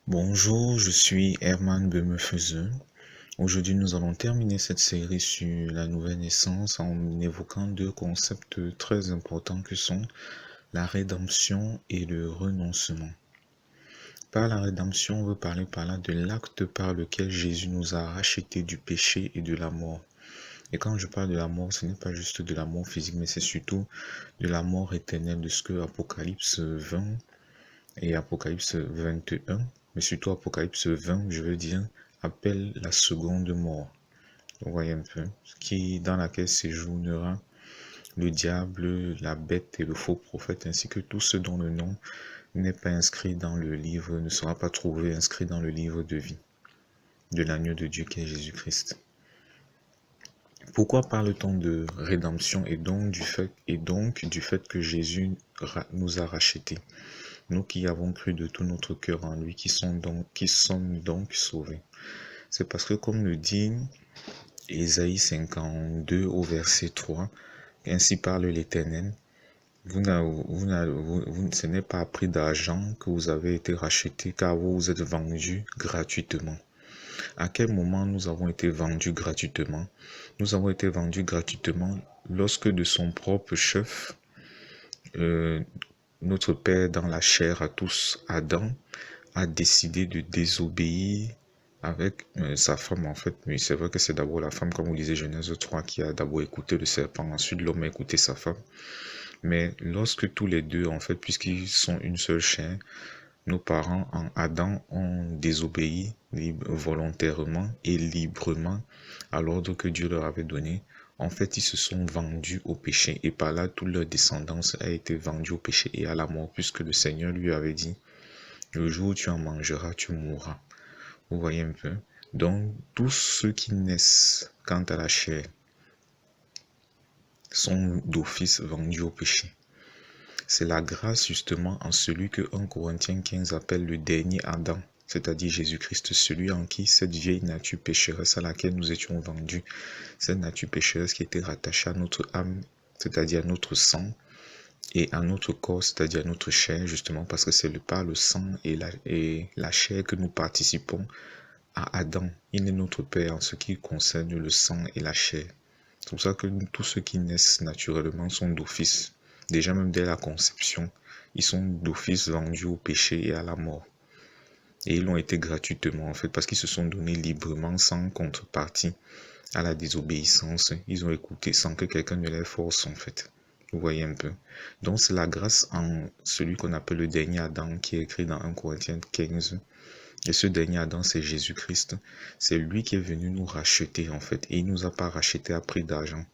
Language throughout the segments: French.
Bonjour, je suis Herman Bemefeuze. Aujourd'hui, nous allons terminer cette série sur la nouvelle naissance en évoquant deux concepts très importants que sont la rédemption et le renoncement. Par la rédemption, on veut parler par là de l'acte par lequel Jésus nous a rachetés du péché et de la mort. Et quand je parle de la mort, ce n'est pas juste de la mort physique, mais c'est surtout de la mort éternelle, de ce que Apocalypse 20 et Apocalypse 21, mais surtout Apocalypse 20, je veux dire, appelle la seconde mort. Vous voyez un peu, dans laquelle séjournera le diable, la bête et le faux prophète, ainsi que tout ce dont le nom n'est pas inscrit dans le livre, ne sera pas trouvé inscrit dans le livre de vie de l'agneau de Dieu qui est Jésus-Christ. Pourquoi parle-t-on de rédemption et donc du fait que Jésus nous a rachetés? Nous qui avons cru de tout notre cœur en lui, qui sommes donc sauvés. C'est parce que comme le dit Ésaïe 52 au verset 3, ainsi parle l'Éternel, ce n'est pas à prix d'argent que vous avez été rachetés, car vous êtes vendus gratuitement. À quel moment nous avons été vendus gratuitement? Nous avons été vendus gratuitement lorsque de son propre chef, notre Père dans la chair à tous, Adam, a décidé de désobéir avec sa femme en fait. Mais c'est vrai que c'est d'abord la femme, comme vous disiez Genèse 3, qui a d'abord écouté le serpent, ensuite l'homme a écouté sa femme. Mais lorsque tous les deux, en fait, puisqu'ils sont une seule chair, nos parents en Adam ont désobéi volontairement et librement à l'ordre que Dieu leur avait donné. En fait, ils se sont vendus au péché et par là, toute leur descendance a été vendue au péché et à la mort, puisque le Seigneur lui avait dit, le jour où tu en mangeras, tu mourras. Vous voyez un peu? Donc, tous ceux qui naissent quant à la chair sont d'office vendus au péché. C'est la grâce justement en celui que 1 Corinthiens 15 appelle le dernier Adam, c'est-à-dire Jésus-Christ, celui en qui cette vieille nature pécheresse à laquelle nous étions vendus, cette nature pécheresse qui était rattachée à notre âme, c'est-à-dire à notre sang, et à notre corps, c'est-à-dire à notre chair, justement parce que c'est par le sang et la chair que nous participons à Adam. Il est notre Père en ce qui concerne le sang et la chair. C'est pour ça que tous ceux qui naissent naturellement sont d'office. Déjà même dès la conception, ils sont d'office vendus au péché et à la mort. Et ils l'ont été gratuitement en fait parce qu'ils se sont donnés librement sans contrepartie à la désobéissance. Ils ont écouté sans que quelqu'un ne les force en fait. Vous voyez un peu. Donc c'est la grâce en celui qu'on appelle le dernier Adam qui est écrit dans 1 Corinthiens 15. Et ce dernier Adam, c'est Jésus-Christ. C'est lui qui est venu nous racheter en fait. Et il ne nous a pas racheté à prix d'argent.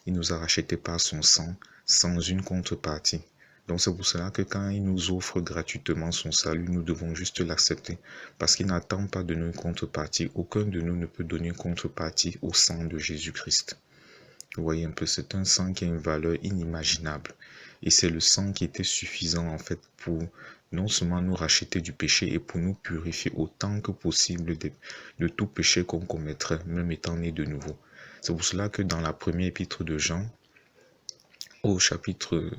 Il nous a racheté par son sang, sans une contrepartie. Donc c'est pour cela que quand il nous offre gratuitement son salut, nous devons juste l'accepter. Parce qu'il n'attend pas de nous une contrepartie. Aucun de nous ne peut donner une contrepartie au sang de Jésus-Christ. Vous voyez un peu, c'est un sang qui a une valeur inimaginable. Et c'est le sang qui était suffisant en fait pour non seulement nous racheter du péché et pour nous purifier autant que possible de tout péché qu'on commettrait, même étant né de nouveau. C'est pour cela que dans la première épître de Jean, au chapitre,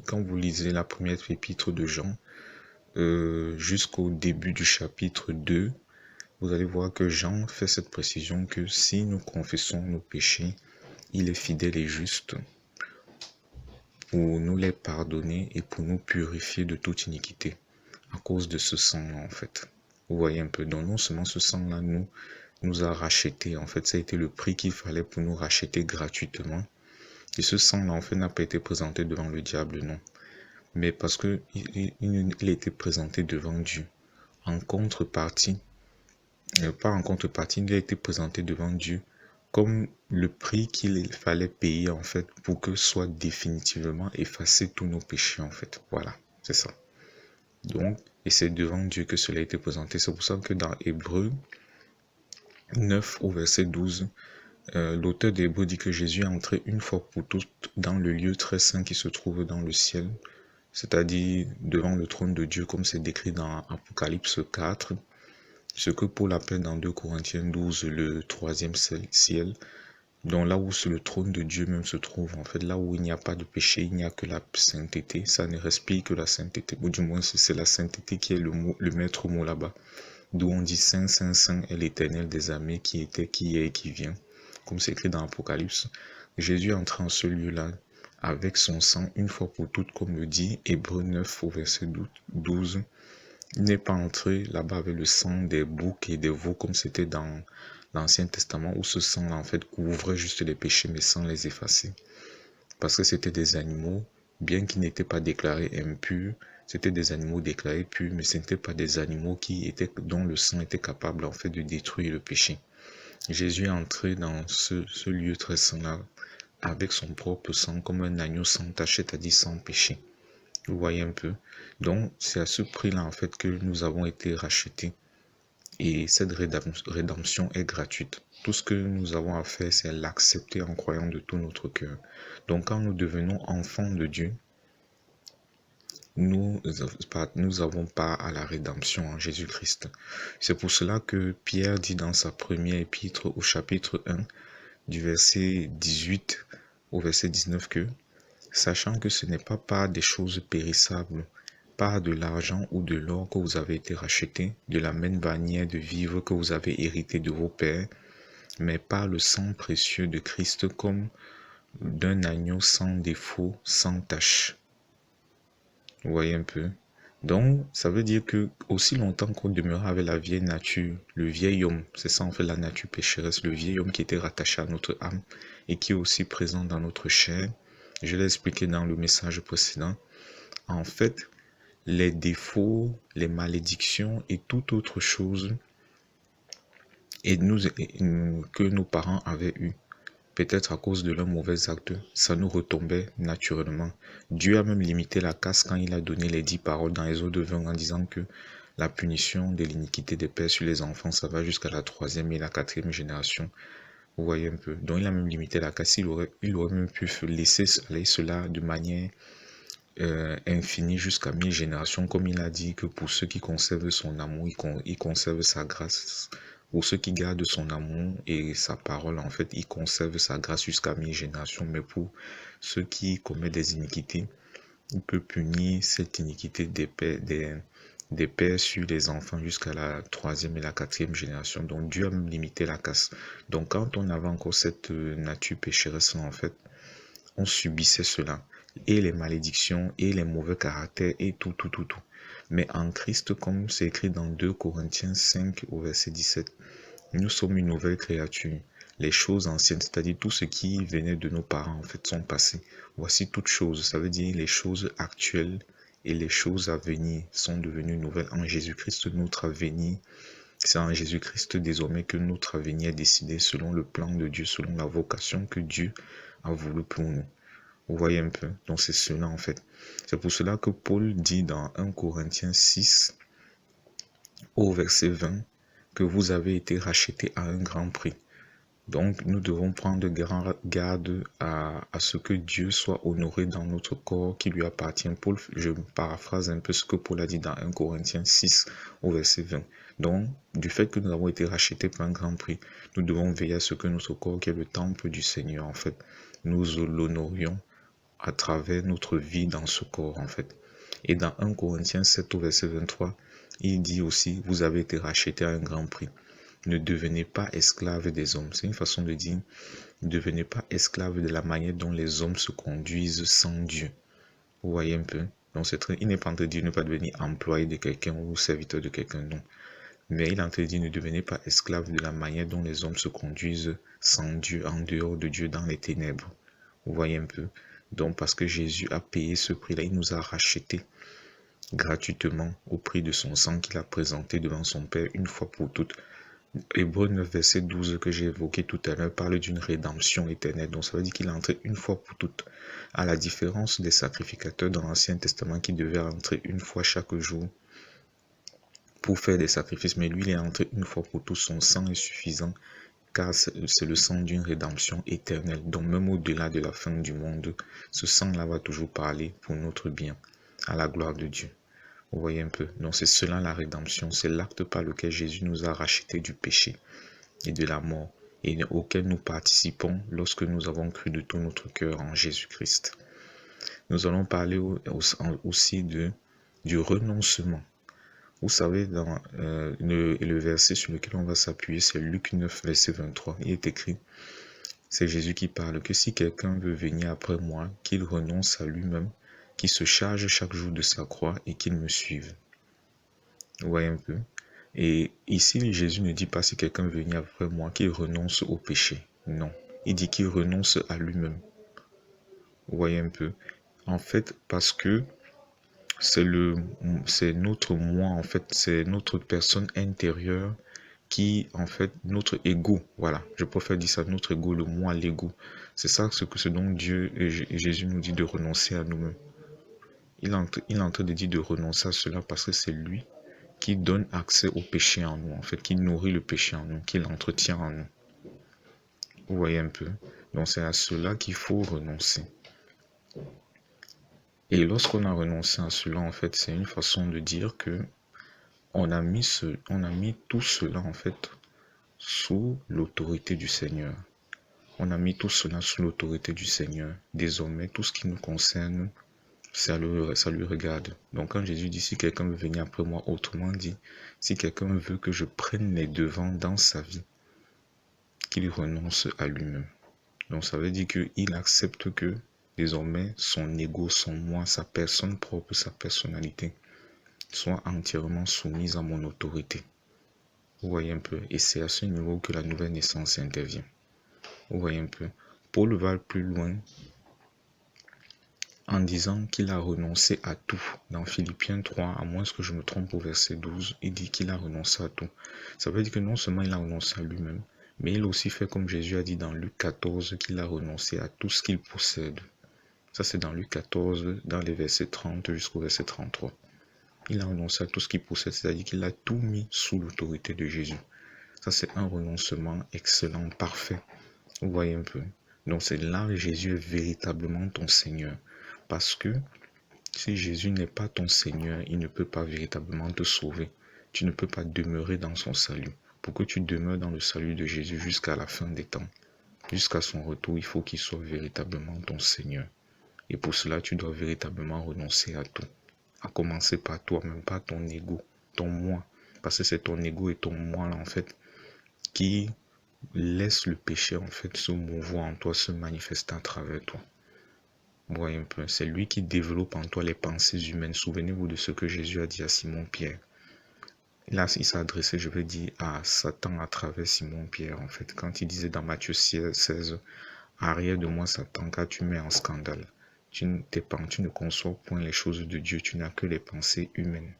quand vous lisez la première épître de Jean, jusqu'au début du chapitre 2, vous allez voir que Jean fait cette précision que si nous confessons nos péchés, il est fidèle et juste pour nous les pardonner et pour nous purifier de toute iniquité à cause de ce sang-là en fait. Vous voyez un peu, donc non seulement ce sang-là nous a rachetés, en fait ça a été le prix qu'il fallait pour nous racheter gratuitement. Et ce sang-là en fait n'a pas été présenté devant le diable, non. Mais parce que il a été présenté devant Dieu. En contrepartie, pas en contrepartie, il a été présenté devant Dieu comme le prix qu'il fallait payer en fait pour que soient définitivement effacés tous nos péchés en fait. Voilà, c'est ça. Donc, et c'est devant Dieu que cela a été présenté. C'est pour ça que dans Hébreux 9 au verset 12, l'auteur d'Hébreux dit que Jésus est entré une fois pour toutes dans le lieu très saint qui se trouve dans le ciel, c'est-à-dire devant le trône de Dieu comme c'est décrit dans Apocalypse 4, ce que Paul appelle dans 2 Corinthiens 12 le troisième ciel, Donc là où le trône de Dieu même se trouve, en fait, là où il n'y a pas de péché, il n'y a que la sainteté, ça ne respire que la sainteté, ou du moins c'est la sainteté qui est le maître mot là-bas. D'où on dit Saint, Saint, Saint est l'Éternel des armées qui était, qui est et qui vient, comme c'est écrit dans l'Apocalypse. Jésus est entré en ce lieu-là avec son sang une fois pour toutes, comme le dit Hébreux 9 au verset 12. Il n'est pas entré là-bas avec le sang des boucs et des veaux comme c'était dans l'Ancien Testament, où ce sang en fait couvrait juste les péchés mais sans les effacer. Parce que c'était des animaux, bien qu'ils n'étaient pas déclarés impurs, c'était des animaux déclarés purs, mais ce n'étaient pas des animaux dont le sang était capable en fait de détruire le péché. Jésus est entré dans ce lieu très saint-là avec son propre sang comme un agneau sans tache, c'est-à-dire sans péché. Vous voyez un peu. Donc c'est à ce prix-là en fait que nous avons été rachetés. Et cette rédemption est gratuite. Tout ce que nous avons à faire, c'est l'accepter en croyant de tout notre cœur. Donc quand nous devenons enfants de Dieu, nous avons part à la rédemption en Jésus-Christ. C'est pour cela que Pierre dit dans sa première épître au chapitre 1, du verset 18 au verset 19 que, sachant que ce n'est pas par des choses périssables, par de l'argent ou de l'or que vous avez été rachetés, de la même manière de vivre que vous avez hérité de vos pères, mais par le sang précieux de Christ comme d'un agneau sans défaut, sans tache. Vous voyez un peu? Donc, ça veut dire que aussi longtemps qu'on demeurera avec la vieille nature, le vieil homme, c'est ça en fait la nature pécheresse, le vieil homme qui était rattaché à notre âme et qui est aussi présent dans notre chair, je l'ai expliqué dans le message précédent, en fait, les défauts, les malédictions et toute autre chose que nos parents avaient eu, peut-être à cause de leurs mauvais actes, ça nous retombait naturellement. Dieu a même limité la casse quand il a donné les 10 paroles dans Exode 20 en disant que la punition de l'iniquité des pères sur les enfants, ça va jusqu'à la 3e et la 4e génération. Vous voyez un peu. Donc il a même limité la casse. Il aurait même pu laisser aller cela de manière infini jusqu'à 1000 générations, comme il a dit que pour ceux qui conservent son amour, il conserve sa grâce. Pour ceux qui gardent son amour et sa parole, en fait, il conserve sa grâce jusqu'à 1000 générations. Mais pour ceux qui commettent des iniquités, il peut punir cette iniquité des pères sur les enfants jusqu'à la 3e et la 4e génération. Donc Dieu a même limité la casse. Donc quand on avait encore cette nature pécheresse, en fait, on subissait cela, et les malédictions, et les mauvais caractères, et tout. Mais en Christ, comme c'est écrit dans 2 Corinthiens 5 au verset 17, nous sommes une nouvelle créature. Les choses anciennes, c'est-à-dire tout ce qui venait de nos parents, en fait, sont passées. Voici toutes choses, ça veut dire les choses actuelles et les choses à venir sont devenues nouvelles en Jésus-Christ, notre avenir. C'est en Jésus-Christ désormais que notre avenir est décidé selon le plan de Dieu, selon la vocation que Dieu a voulu pour nous. Vous voyez un peu? Donc c'est cela en fait. C'est pour cela que Paul dit dans 1 Corinthiens 6 au verset 20 que vous avez été rachetés à un grand prix. Donc nous devons prendre garde à ce que Dieu soit honoré dans notre corps qui lui appartient. Paul, je paraphrase un peu ce que Paul a dit dans 1 Corinthiens 6 au verset 20. Donc du fait que nous avons été rachetés par un grand prix, nous devons veiller à ce que notre corps, qui est le temple du Seigneur en fait, nous l'honorions à travers notre vie dans ce corps en fait. Et dans 1 Corinthiens 7 au verset 23, il dit aussi, vous avez été rachetés à un grand prix. Ne devenez pas esclaves des hommes. C'est une façon de dire, ne devenez pas esclaves de la manière dont les hommes se conduisent sans Dieu. Vous voyez un peu? Donc il n'est pas en train de dire ne pas devenir employé de quelqu'un ou serviteur de quelqu'un, non. Mais il est en train de dire ne devenez pas esclaves de la manière dont les hommes se conduisent sans Dieu, en dehors de Dieu, dans les ténèbres. Vous voyez un peu? Donc parce que Jésus a payé ce prix-là, il nous a rachetés gratuitement au prix de son sang qu'il a présenté devant son Père une fois pour toutes. Hébreux 9, verset 12 que j'ai évoqué tout à l'heure parle d'une rédemption éternelle. Donc ça veut dire qu'il est entré une fois pour toutes. À la différence des sacrificateurs dans l'Ancien Testament qui devaient entrer une fois chaque jour pour faire des sacrifices. Mais lui, il est entré une fois pour tous. Son sang est suffisant car c'est le sang d'une rédemption éternelle. Donc même au-delà de la fin du monde, ce sang-là va toujours parler pour notre bien, à la gloire de Dieu. Vous voyez un peu. Donc c'est cela la rédemption. C'est l'acte par lequel Jésus nous a rachetés du péché et de la mort. et auquel nous participons lorsque nous avons cru de tout notre cœur en Jésus-Christ. Nous allons parler aussi du renoncement. Vous savez, dans le verset sur lequel on va s'appuyer, c'est Luc 9, verset 23. Il est écrit, c'est Jésus qui parle, que si quelqu'un veut venir après moi, qu'il renonce à lui-même, qu'il se charge chaque jour de sa croix et qu'il me suive. Vous voyez un peu? Et ici, Jésus ne dit pas si quelqu'un veut venir après moi, qu'il renonce au péché. Non. Il dit qu'il renonce à lui-même. Vous voyez un peu? En fait, parce que c'est notre moi, en fait, c'est notre personne intérieure qui, en fait, notre ego, voilà, je préfère dire ça, notre ego, le moi, l'ego. C'est ça ce dont Dieu et Jésus nous dit de renoncer à nous-mêmes. Il est en train de dire de renoncer à cela parce que c'est lui qui donne accès au péché en nous, en fait, qui nourrit le péché en nous, qui l'entretient en nous. Vous voyez un peu? Donc c'est à cela qu'il faut renoncer. Et lorsqu'on a renoncé à cela, en fait, c'est une façon de dire que on a mis tout cela, en fait, sous l'autorité du Seigneur. On a mis tout cela sous l'autorité du Seigneur. Désormais, tout ce qui nous concerne, ça lui regarde. Donc quand Jésus dit, si quelqu'un veut venir après moi, autrement dit, si quelqu'un veut que je prenne les devants dans sa vie, qu'il renonce à lui-même. Donc ça veut dire qu'il accepte que désormais son ego, son moi, sa personne propre, sa personnalité soit entièrement soumise à mon autorité. Vous voyez un peu? Et c'est à ce niveau que la nouvelle naissance intervient. Vous voyez un peu? Paul va plus loin en disant qu'il a renoncé à tout. Dans Philippiens 3, à moins que je me trompe au verset 12, il dit qu'il a renoncé à tout. Ça veut dire que non seulement il a renoncé à lui-même, mais il a aussi fait comme Jésus a dit dans Luc 14, qu'il a renoncé à tout ce qu'il possède. Ça c'est dans Luc 14, dans les versets 30 jusqu'au verset 33. Il a renoncé à tout ce qu'il possède, c'est-à-dire qu'il a tout mis sous l'autorité de Jésus. Ça c'est un renoncement excellent, parfait. Vous voyez un peu? Donc c'est là que Jésus est véritablement ton Seigneur. Parce que si Jésus n'est pas ton Seigneur, il ne peut pas véritablement te sauver. Tu ne peux pas demeurer dans son salut. Pour que tu demeures dans le salut de Jésus jusqu'à la fin des temps, jusqu'à son retour, il faut qu'il soit véritablement ton Seigneur. Et pour cela, tu dois véritablement renoncer à tout. À commencer par toi-même, pas ton ego, ton moi. Parce que c'est ton ego et ton moi, là, en fait, qui laisse le péché, en fait, se mouvoir en toi, se manifester à travers toi. Vous voyez un peu, c'est lui qui développe en toi les pensées humaines. Souvenez-vous de ce que Jésus a dit à Simon-Pierre. Là, il s'est adressé, je veux dire, à Satan à travers Simon-Pierre, en fait. Quand il disait dans Matthieu 16, « Arrière de moi, Satan, car tu mets en scandale. Tu ne conçois point les choses de Dieu, tu n'as que les pensées humaines. »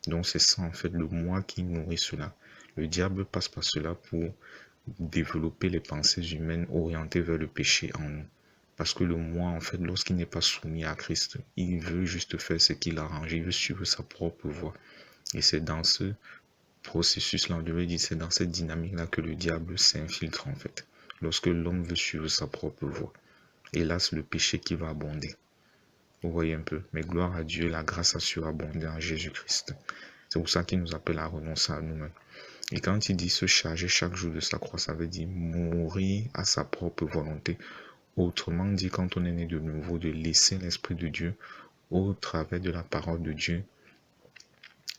Donc c'est ça, en fait, le moi qui nourrit cela. Le diable passe par cela pour développer les pensées humaines orientées vers le péché en nous. Parce que le moi, en fait, lorsqu'il n'est pas soumis à Christ, il veut juste faire ce qu'il arrange, il veut suivre sa propre voie. Et c'est dans ce processus-là, je veux dire, c'est dans cette dynamique-là que le diable s'infiltre, en fait. Lorsque l'homme veut suivre sa propre voie. Et là, c'est le péché qui va abonder. Vous voyez un peu. Mais gloire à Dieu, la grâce a surabondé en Jésus-Christ. C'est pour ça qu'il nous appelle à renoncer à nous-mêmes. Et quand il dit se charger chaque jour de sa croix, ça veut dire mourir à sa propre volonté. Autrement dit, quand on est né de nouveau, de laisser l'Esprit de Dieu au travers de la parole de Dieu,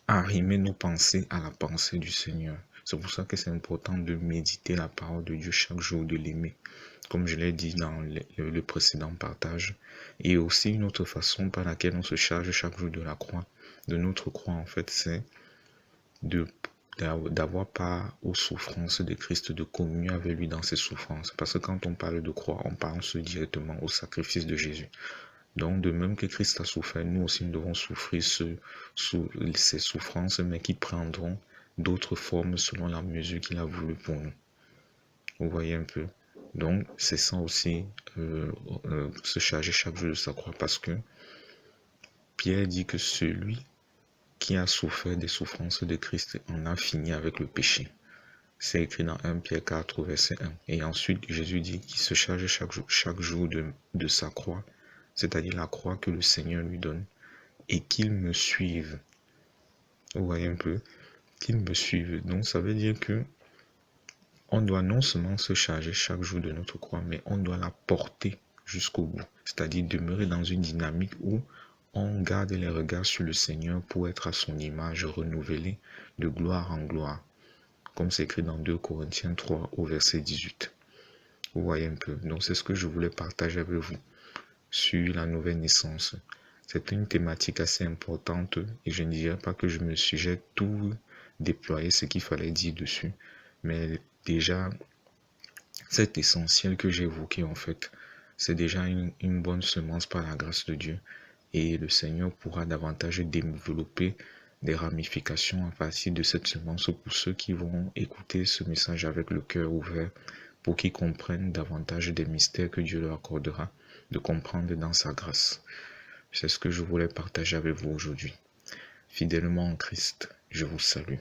arrimer nos pensées à la pensée du Seigneur. C'est pour ça que c'est important de méditer la parole de Dieu chaque jour, de l'aimer, comme je l'ai dit dans le précédent partage. Et aussi une autre façon par laquelle on se charge chaque jour de la croix, de notre croix en fait, c'est d'avoir part aux souffrances de Christ, de communier avec lui dans ses souffrances. Parce que quand on parle de croix, on pense directement au sacrifice de Jésus. Donc, de même que Christ a souffert, nous aussi nous devons souffrir ces souffrances, mais qui prendront d'autres formes selon la mesure qu'il a voulu pour nous. Vous voyez un peu? Donc, c'est ça aussi, se charger chaque jour de sa croix, parce que Pierre dit que celui qui a souffert des souffrances de Christ en a fini avec le péché. C'est écrit dans 1 Pierre 4, verset 1. Et ensuite, Jésus dit qu'il se charge chaque jour de sa croix, c'est-à-dire la croix que le Seigneur lui donne, et qu'il me suive. Vous voyez un peu? Qu'il me suive. Donc, ça veut dire que On doit non seulement se charger chaque jour de notre croix, mais on doit la porter jusqu'au bout. C'est-à-dire demeurer dans une dynamique où on garde les regards sur le Seigneur pour être à son image renouvelée de gloire en gloire. Comme c'est écrit dans 2 Corinthiens 3 au verset 18. Vous voyez un peu. Donc c'est ce que je voulais partager avec vous sur la nouvelle naissance. C'est une thématique assez importante et je ne dirais pas que je me sujette tout déployer ce qu'il fallait dire dessus. Mais déjà, c'est essentiel que j'ai évoqué en fait. C'est déjà une bonne semence par la grâce de Dieu. Et le Seigneur pourra davantage développer des ramifications à partir de cette semence pour ceux qui vont écouter ce message avec le cœur ouvert pour qu'ils comprennent davantage des mystères que Dieu leur accordera de comprendre dans sa grâce. C'est ce que je voulais partager avec vous aujourd'hui. Fidèlement en Christ, je vous salue.